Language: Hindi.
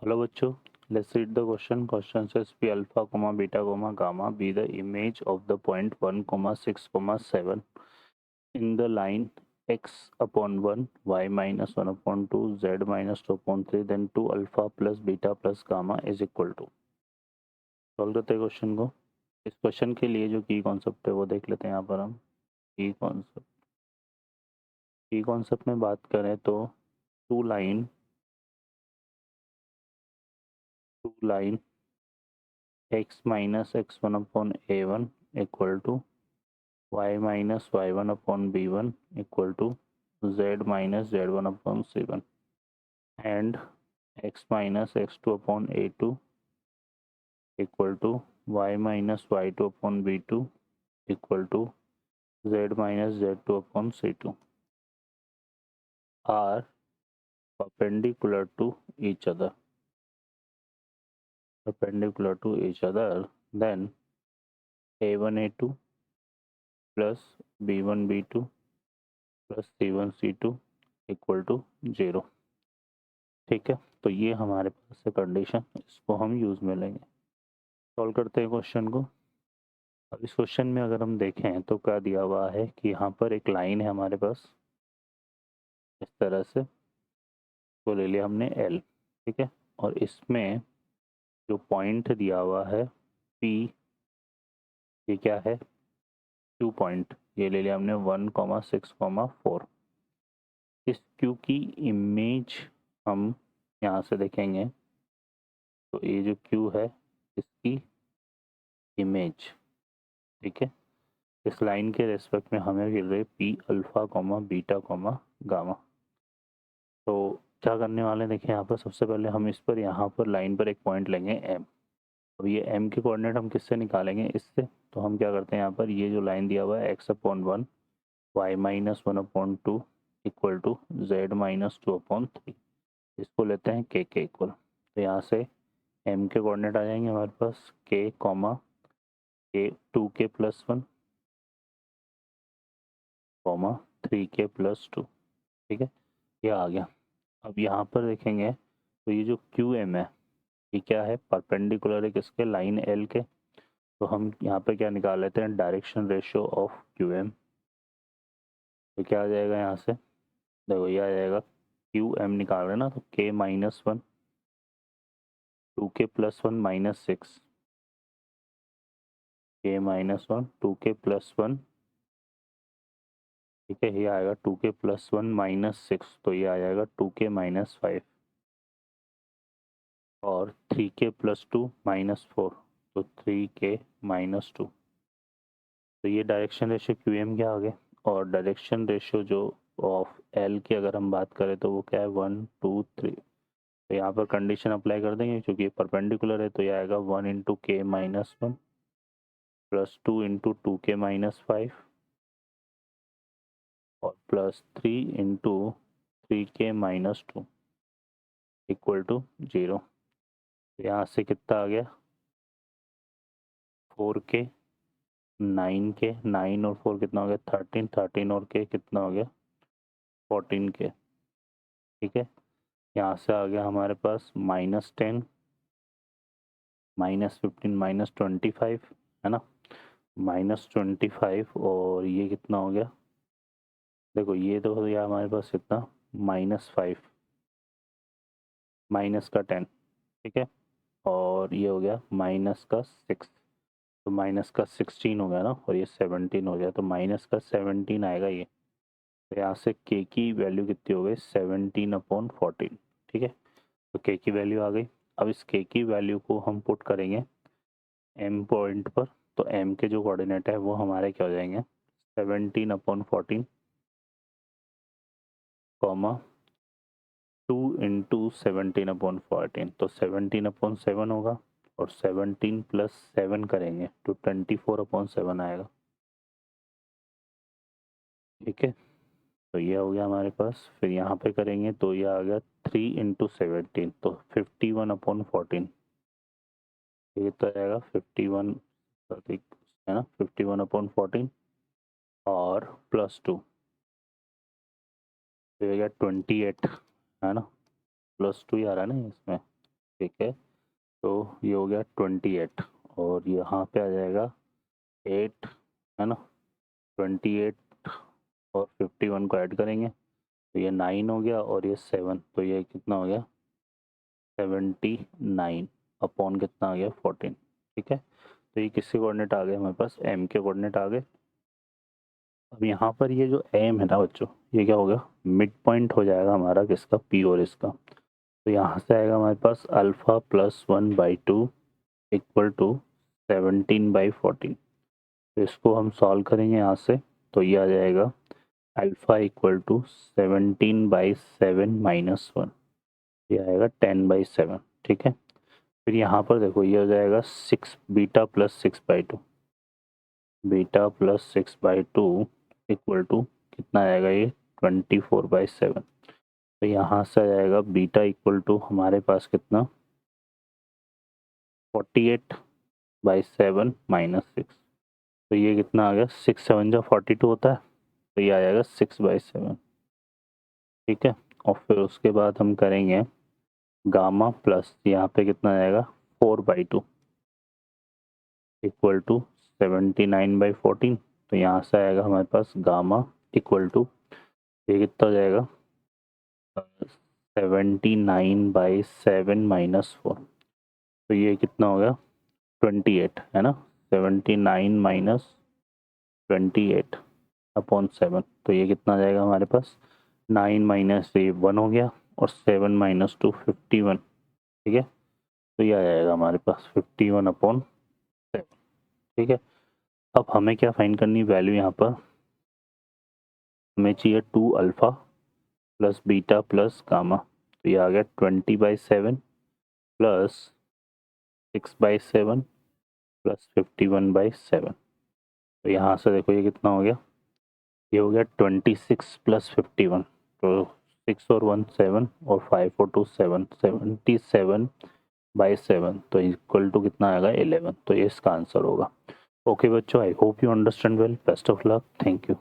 हेलो बच्चों, let's read the question. Question says p alpha comma beta comma gamma be the image of the point 1 comma 6 comma 7 in the line x upon 1 y minus 1 upon 2 z minus 2 upon 3 then 2 alpha plus beta plus gamma is equal to। Solve करते हैं क्वेश्चन को। इस क्वेश्चन के लिए जो की कॉन्सेप्ट है वो देख लेते हैं। यहाँ पर हम की कॉन्सेप्ट में बात करें तो two line x minus x1 upon a1 equal to y minus y1 upon b1 equal to z minus z1 upon c1 and x minus x2 upon a2 equal to y minus y2 upon b2 equal to z minus z2 upon c2 are perpendicular to each other then a1 a2 plus b1 b2 plus c1 c2 equal to 0। ठीक है, तो ये हमारे पास है कंडीशन, इसको हम यूज़ में लेंगे। सॉल्व करते हैं क्वेश्चन को। अब इस क्वेश्चन में अगर हम देखें तो क्या दिया हुआ है कि यहाँ पर एक लाइन है हमारे पास, इस तरह से तो ले लिया हमने L। ठीक है, और इसमें जो पॉइंट दिया हुआ है P, ये क्या है, 2 पॉइंट, ये ले लिया हमने 1,6,4। इस Q की इमेज हम यहाँ से देखेंगे तो ये जो Q है इसकी इमेज, ठीक है, इस लाइन के रेस्पेक्ट में हमें मिल रही P alpha comma beta comma gamma. तो क्या करने वाले हैं, देखिए यहाँ पर सबसे पहले हम इस पर यहाँ पर लाइन पर एक पॉइंट लेंगे एम। अब ये एम के कोऑर्डिनेट हम किससे निकालेंगे, इससे। तो हम क्या करते हैं, यहाँ पर ये जो लाइन दिया हुआ है X upon 1 Y minus 1 upon 2 equal to Z minus 2 upon 3, इसको लेते हैं के इक्वल। तो यहाँ से एम के कोऑर्डिनेट आ जाएंगे हमारे पास के कॉमा के 2k plus 1 comma 3k plus 2। ठीक है, ये आ गया। अब यहाँ पर देखेंगे तो ये जो क्यू एम है ये क्या है, परपेंडिकुलर है किसके, लाइन एल के। तो हम यहाँ पे क्या निकाल लेते हैं, direction ratio of Q M. तो क्या आ जाएगा यहाँ से, देखो ये आ जाएगा क्यू एम निकाल रहे हैं ना, तो के माइनस 1 2k प्लस 1 माइनस 6, के माइनस 1 2k प्लस 1। ठीक है, ये आएगा 2k प्लस 1 माइनस 6, तो ये आ जाएगा 2k माइनस 5 और 3k प्लस 2 माइनस 4, तो 3k माइनस 2। तो ये डायरेक्शन रेशियो क्यू एम के आगे। और डायरेक्शन रेशियो जो ऑफ एल की अगर हम बात करें तो वो क्या है, 1 2 3। तो यहाँ पर कंडीशन अप्लाई कर देंगे क्योंकि परपेंडिकुलर है, तो ये आएगा 1 इंटू के minus 1 plus 2 into 2k minus 5 और plus 3 into 3k minus 2 equal to 0। यहाँ से कितना आ गया, 4k 9k, 9 और 4 कितना हो गया 13, 13 और k कितना हो गया 14k। ठीक है, यहाँ से आ गया हमारे पास -10 -15 -25, है ना, -25 और ये कितना हो गया, देखो ये तो हो गया हमारे पास कितना, -5 माइनस का 10। ठीक है, और ये हो गया माइनस का 6, तो माइनस का 16 हो गया ना, और ये 17 हो गया, तो माइनस का 17 आएगा ये। तो यहाँ से के की वैल्यू कितनी हो गई, 17/14। ठीक है, तो के की वैल्यू आ गई। अब इस के की वैल्यू को हम पुट करेंगे एम पॉइंट पर, तो एम के जो कोऑर्डिनेट है वो हमारे क्या हो जाएंगे, 17/14 कॉमा 2 इंटू 17/14, तो 17/7 होगा और 17 प्लस 7 करेंगे तो 24/7 आएगा। ठीक है, तो ये हो गया हमारे पास। फिर यहाँ पे करेंगे तो ये आ गया 3 इंटू 17, तो 51/14। ये तो आएगा 51, है ना, 51/14 और प्लस 2, तो ये गया 28, है ना, प्लस 2 ही आ रहा है ना इसमें, ठीक है, तो ये हो गया 28 और यहाँ पे आ जाएगा 8, है ना, 28 और 51 को ऐड करेंगे तो ये 9 हो गया और ये 7, तो ये कितना हो गया 79 अपॉन कितना आ गया 14। ठीक है, तो ये किसके कोऑर्डिनेट आ गए हमारे पास, m के कोऑर्डिनेट आ गए। अब यहाँ पर ये जो m है ना बच्चों, ये क्या होगा, मिड पॉइंट हो जाएगा हमारा किसका, p और इसका। तो यहाँ से आएगा हमारे पास अल्फ़ा प्लस 1/2 इक्वल टू 17/14। तो इसको हम सॉल्व करेंगे यहाँ से, तो ये आ जाएगा अल्फ़ा इक्वल टू 17/7 माइनस 1, ये आएगा 10/7। ठीक है, फिर यहाँ पर देखो ये हो जाएगा 6 beta plus 6/2, beta plus 6/2 equal to कितना आएगा, ये 24/7। तो यहाँ से आ जाएगा बीटा इक्वल टू हमारे पास कितना 48/7 माइनस 6। तो ये कितना आ गया, 6 7 जा 42 होता है, तो ये आ जाएगा 6/7। ठीक है, और फिर उसके बाद हम करेंगे गामा प्लस यहाँ पे कितना आएगा 4/2 इक्वल टू 79/14। तो यहाँ से आएगा हमारे पास गामा इक्वल टू, ये कितना हो जाएगा 79/7 माइनस 4। तो ये कितना हो गया 28, है ना, 79 माइनस 28 अपॉन 7। तो ये कितना आ जाएगा हमारे पास 9 माइनस 1 हो गया और 7 माइनस 2 51। ठीक है, तो ये आ जाएगा हमारे पास 51/7। ठीक है, अब हमें क्या फाइंड करनी वैल्यू, यहाँ पर हमें चाहिए 2 alpha plus beta plus gamma. तो ये आ गया 20/7 प्लस 6/7 प्लस 51/7। तो यहाँ से देखो ये कितना हो गया, ये हो गया 26 प्लस 51, तो 6 और 1 7 और 5 और 2 7, 77/7, तो इक्वल टू कितना आएगा 11। तो ये इसका आंसर होगा। ओके बच्चों, I hope you understand well, best of luck, thank you.